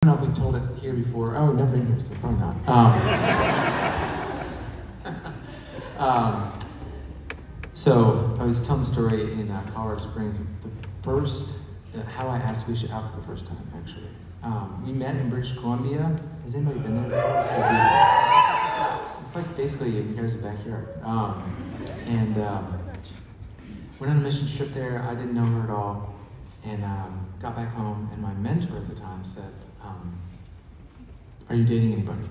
I don't know if we've told it here before. Oh, we've never been here, so probably not. So I was telling the story in Colorado Springs. The first, how I asked Alicia out for the first time, actually. We met in British Columbia. Has anybody been there before? It's like basically here's the backyard. And went on a mission trip there. I didn't know her at all. And got back home, and my mentor at the time said, are you dating anybody?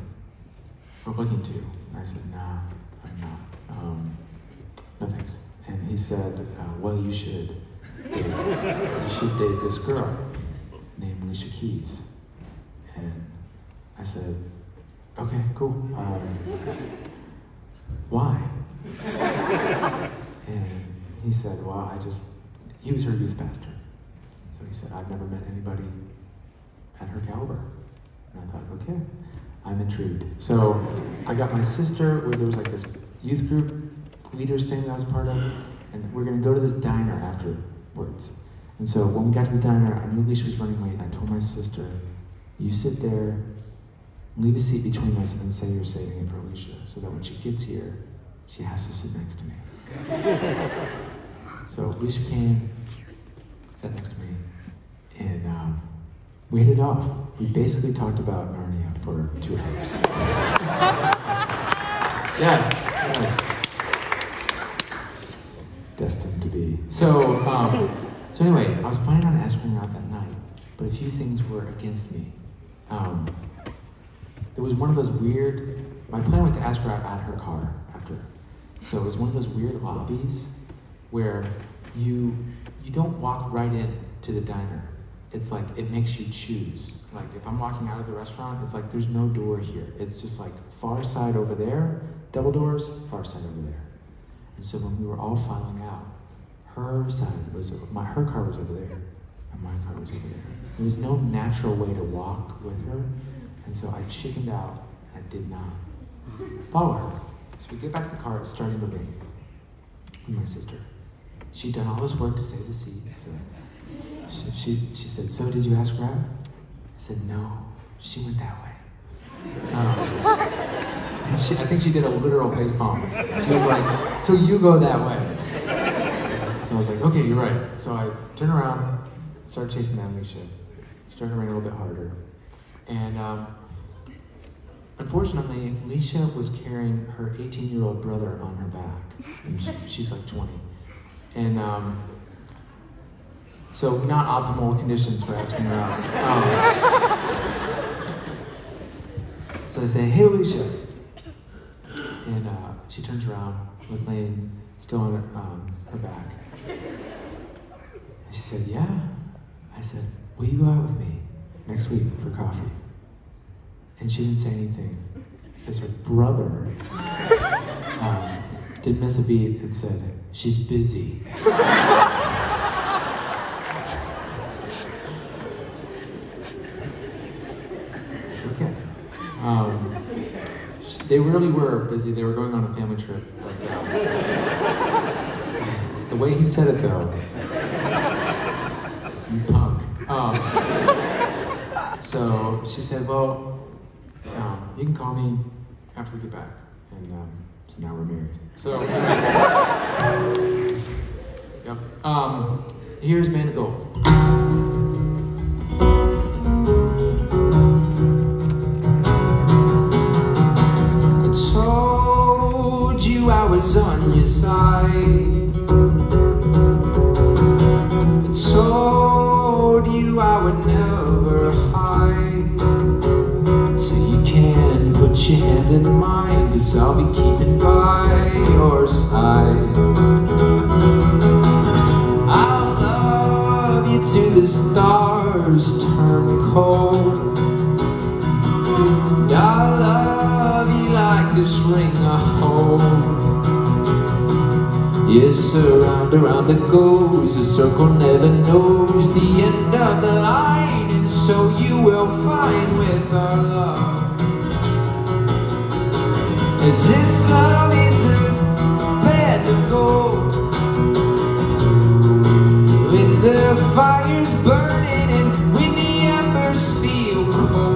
Or looking to? And I said, nah, I'm not. No thanks. And he said, well, you should date this girl named Alicia Keys. And I said, okay, cool. Why? And he said, well, he was her youth pastor. So he said, I've never met anybody at her caliber. And I thought, okay, I'm intrigued. So I got my sister, where there was like this youth group leaders thing that I was part of, and we're gonna go to this diner afterwards. And so when we got to the diner, I knew Alicia was running late, and I told my sister, you sit there, leave a seat between us, and say you're saving it for Alicia, so that when she gets here, she has to sit next to me. So Alicia came, sat next to me, and we hit it off. We basically talked about Narnia for 2 hours. Yes. Destined to be. So anyway, I was planning on asking her out that night, but a few things were against me. There was one of those weird, my plan was to ask her out at her car after. So it was one of those weird lobbies where you don't walk right in to the diner. It's like, it makes you choose. Like, if I'm walking out of the restaurant, it's like, there's no door here. It's just like, far side over there, double doors, far side over there. And so when we were all filing out, her car was over there, and my car was over there. There was no natural way to walk with her, and so I chickened out, and I did not follow her. So we get back to the car, it's starting to rain, with my sister. She'd done all this work to save the seat, so she said, so did you ask her out? I said, no, she went that way. And I think she did a literal face palm. She was like, so you go that way. So I was like, okay, you're right. So I turned around, started chasing down Alicia. Started to rain a little bit harder. And unfortunately, Alicia was carrying her 18-year-old brother on her back. And she's like 20. And so not optimal conditions for asking her out. So I say, hey, Alicia. And she turns around with Lane still on her back. And she said, yeah. I said, will you go out with me next week for coffee? And she didn't say anything because her brother didn't miss a beat and said, she's busy. Okay. They really were busy. They were going on a family trip. But the way he said it, though, you punk. So she said, well, you can call me after we get back. And so now we're married. So, yep. Here's Man of Gold. I was on your side. I told you I would never hide. So you can put your hand in mine, 'cause I'll be keeping by your side. I'll love you till the stars turn cold. And I'll love you like this ring I hold. Yes, around it goes, the circle never knows the end of the line, and so you will find with our love. As this love is a bed of gold, when the fire's burning and when the embers feel cold.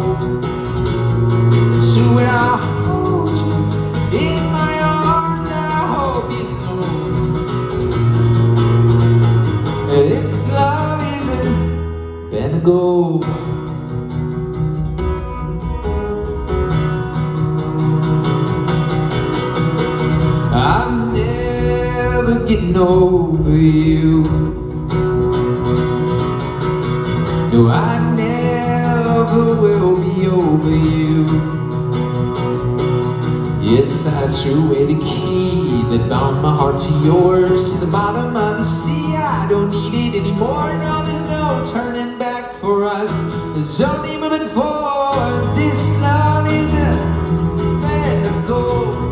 getting over you. No, I never will be over you. Yes, I threw away the key that bound my heart to yours, to the bottom of the sea. I don't need it anymore. No, there's no turning back for us. There's only moving forward. This love is a bed of gold.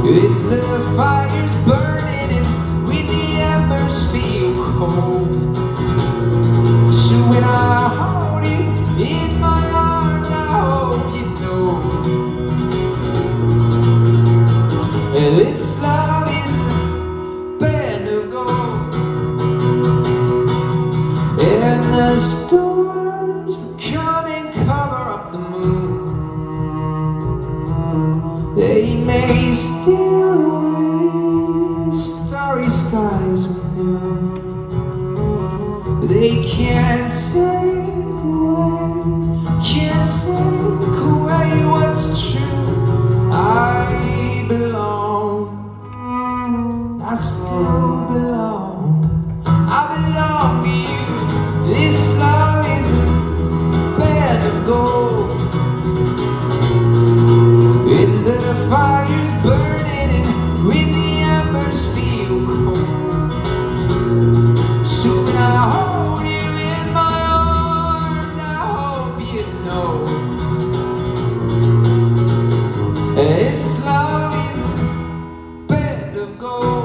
With the fires burning and with the embers feel cold. So when I hold you in my arms, I hope you know this love is a bed of gold. And the storms that come and cover up the moon, they may steal away the starry skies we knew. They can't take away what's true. I belong, I still belong, I belong to you. This love is a bed of gold. With the fires burning and with the embers feel cold. So when I hold you in my arms, I hope you know this love is a bed of gold.